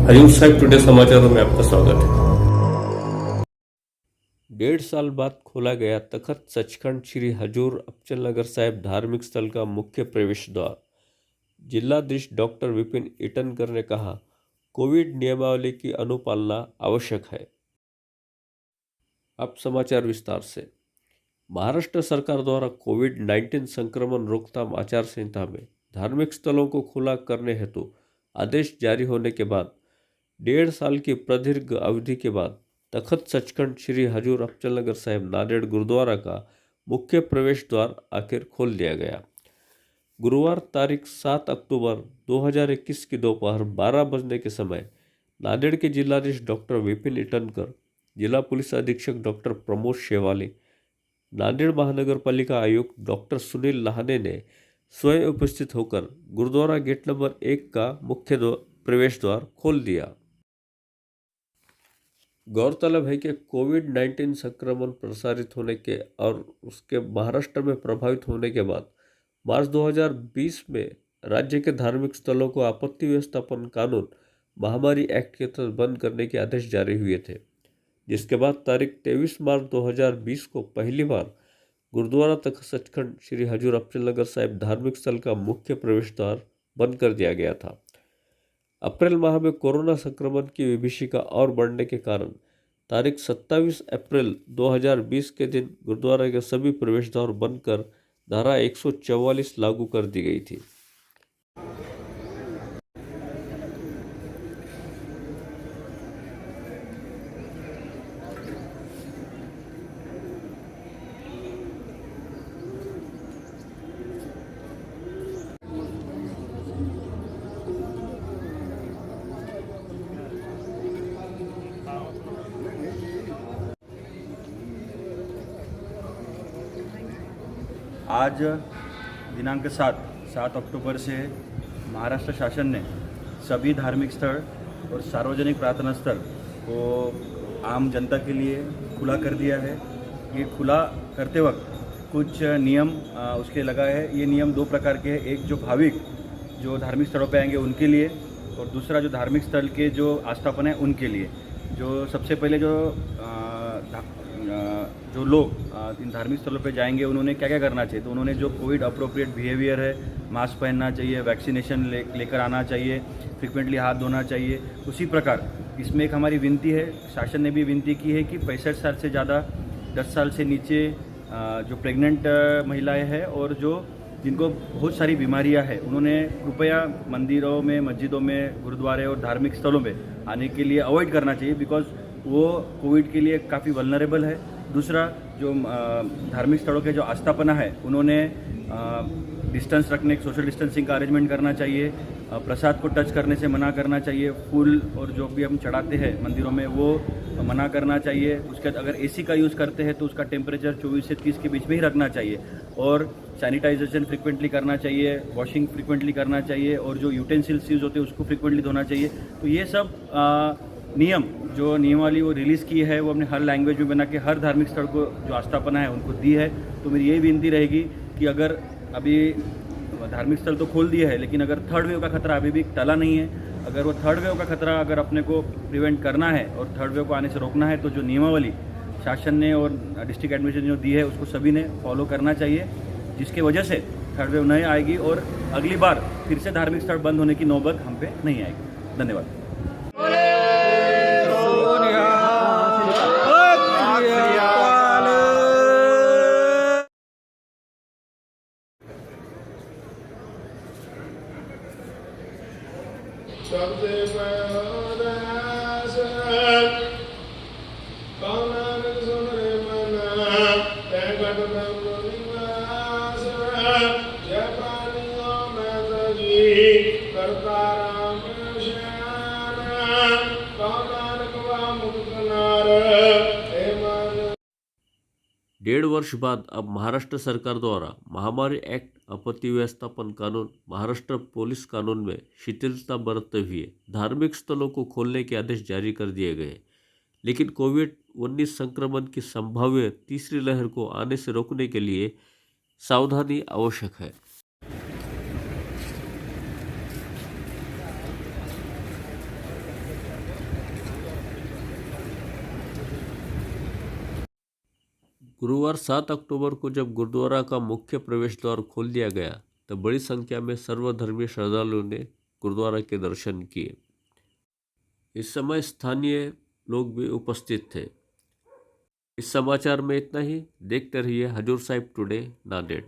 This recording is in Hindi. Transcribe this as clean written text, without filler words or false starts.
हजूर साहिब टुडे समाचारों में आपका स्वागत है। 1.5 साल बाद खोला गया तखत सचखंड श्री हजूर अबचल नगर साहिब धार्मिक स्थल का मुख्य प्रवेश द्वार। जिलाधीश डॉक्टर विपिन ईटनकर ने कहा, कोविड नियमावली की अनुपालना आवश्यक है। अब समाचार विस्तार से। महाराष्ट्र सरकार द्वारा कोविड-19 संक्रमण रोकथाम आचार संहिता में धार्मिक स्थलों को खुला करने हेतु आदेश जारी होने के बाद 1.5 साल की प्रदीर्घ अवधि के बाद तखत सचखंड श्री हजूर अबचल नगर साहिब नांदेड़ गुरुद्वारा का मुख्य प्रवेश द्वार आखिर खोल दिया गया। गुरुवार तारीख 7 अक्टूबर 2021 की दोपहर 12 बजने के समय नांदेड़ के जिलाधीश डॉक्टर विपिन ईटनकर, जिला पुलिस अधीक्षक डॉक्टर प्रमोद शेवाली, नांदेड़ महानगर पालिका आयुक्त डॉक्टर सुनील लाहने ने स्वयं उपस्थित होकर गुरुद्वारा गेट नंबर 1 का मुख्य प्रवेश द्वार खोल दिया। गौरतलब है कि कोविड-19 संक्रमण प्रसारित होने के और उसके महाराष्ट्र में प्रभावित होने के बाद मार्च 2020 में राज्य के धार्मिक स्थलों को आपत्ति व्यवस्थापन कानून महामारी एक्ट के तहत बंद करने के आदेश जारी हुए थे, जिसके बाद तारीख 23 मार्च 2020 को पहली बार गुरुद्वारा तखत सचखंड श्री हजूर अबचल नगर साहिब धार्मिक स्थल का मुख्य प्रवेश द्वार बंद कर दिया गया था। अप्रैल माह में कोरोना संक्रमण की विभीषिका और बढ़ने के कारण तारीख 27 अप्रैल 2020 के दिन गुरुद्वारा के सभी प्रवेश द्वार बंद कर धारा 144 लागू कर दी गई थी। आज दिनांक 7 अक्टूबर से महाराष्ट्र शासन ने सभी धार्मिक स्थल और सार्वजनिक प्रार्थना स्थल को आम जनता के लिए खुला कर दिया है। ये खुला करते वक्त कुछ नियम उसके लगा है। ये नियम दो प्रकार के हैं, एक जो भाविक जो धार्मिक स्थलों पे आएंगे उनके लिए, और दूसरा जो धार्मिक स्थल के जो आस्थापन है उनके लिए। जो सबसे पहले जो लोग इन धार्मिक स्थलों पे जाएंगे उन्होंने क्या क्या करना चाहिए, तो उन्होंने जो कोविड अप्रोप्रिएट बिहेवियर है, मास्क पहनना चाहिए, वैक्सीनेशन लेकर आना चाहिए, फ्रिक्वेंटली हाथ धोना चाहिए। उसी प्रकार इसमें एक हमारी विनती है, शासन ने भी विनती की है कि 65 साल से ज़्यादा 10 साल से नीचे जो प्रेग्नेंट महिलाएं हैं और जो जिनको बहुत सारी बीमारियां हैं, उन्होंने कृपया मंदिरों में, मस्जिदों में, गुरुद्वारे और धार्मिक स्थलों में आने के लिए अवॉइड करना चाहिए, बिकॉज वो कोविड के लिए काफ़ी वल्नरेबल है। दूसरा, जो धार्मिक स्थलों के जो आस्थापना है उन्होंने डिस्टेंस रखने, सोशल डिस्टेंसिंग का अरेंजमेंट करना चाहिए, प्रसाद को टच करने से मना करना चाहिए, फूल और जो भी हम चढ़ाते हैं मंदिरों में वो मना करना चाहिए। उसके बाद अगर एसी का यूज़ करते हैं तो उसका टेम्परेचर 24 से 30 के बीच में ही रखना चाहिए, और सैनिटाइजेशन फ्रिक्वेंटली करना चाहिए, वॉशिंग फ्रिक्वेंटली करना चाहिए, और जो यूटेंसिल्स यूज़ होते हैं उसको फ्रिक्वेंटली धोना चाहिए। तो ये सब नियम जो नियमावली वो रिलीज़ की है वो हमने हर लैंग्वेज में बना के हर धार्मिक स्थल को जो आस्थापना है उनको दी है। तो मेरी यही विनती रहेगी कि अगर अभी धार्मिक स्थल तो खोल दिए है, लेकिन अगर थर्ड वेव का खतरा अभी भी टला नहीं है, अगर वो थर्ड वेव का खतरा अगर अपने को प्रिवेंट करना है और थर्ड वेव को आने से रोकना है, तो जो नियमावली शासन ने और डिस्ट्रिक्ट एडमिनिस्ट्रेशन जो दी है उसको सभी ने फॉलो करना चाहिए, जिसके वजह से थर्ड वेव नहीं आएगी और अगली बार फिर से धार्मिक स्थल बंद होने की नौबत हम पे नहीं आएगी। धन्यवाद। डेढ़ वर्ष बाद अब महाराष्ट्र सरकार द्वारा महामारी एक्ट, आपत्ति व्यवस्थापन कानून, महाराष्ट्र पुलिस कानून में शिथिलता बरतते हुए धार्मिक स्थलों को खोलने के आदेश जारी कर दिए गए। लेकिन कोविड-19 संक्रमण की संभाव्य तीसरी लहर को आने से रोकने के लिए सावधानी आवश्यक है। गुरुवार 7 अक्टूबर को जब गुरुद्वारा का मुख्य प्रवेश द्वार खोल दिया गया तब बड़ी संख्या में सर्वधर्मीय श्रद्धालुओं ने गुरुद्वारा के दर्शन किए। इस समय स्थानीय लोग भी उपस्थित थे। इस समाचार में इतना ही। देखते रहिए हजूर साहिब टुडे नांदेड़।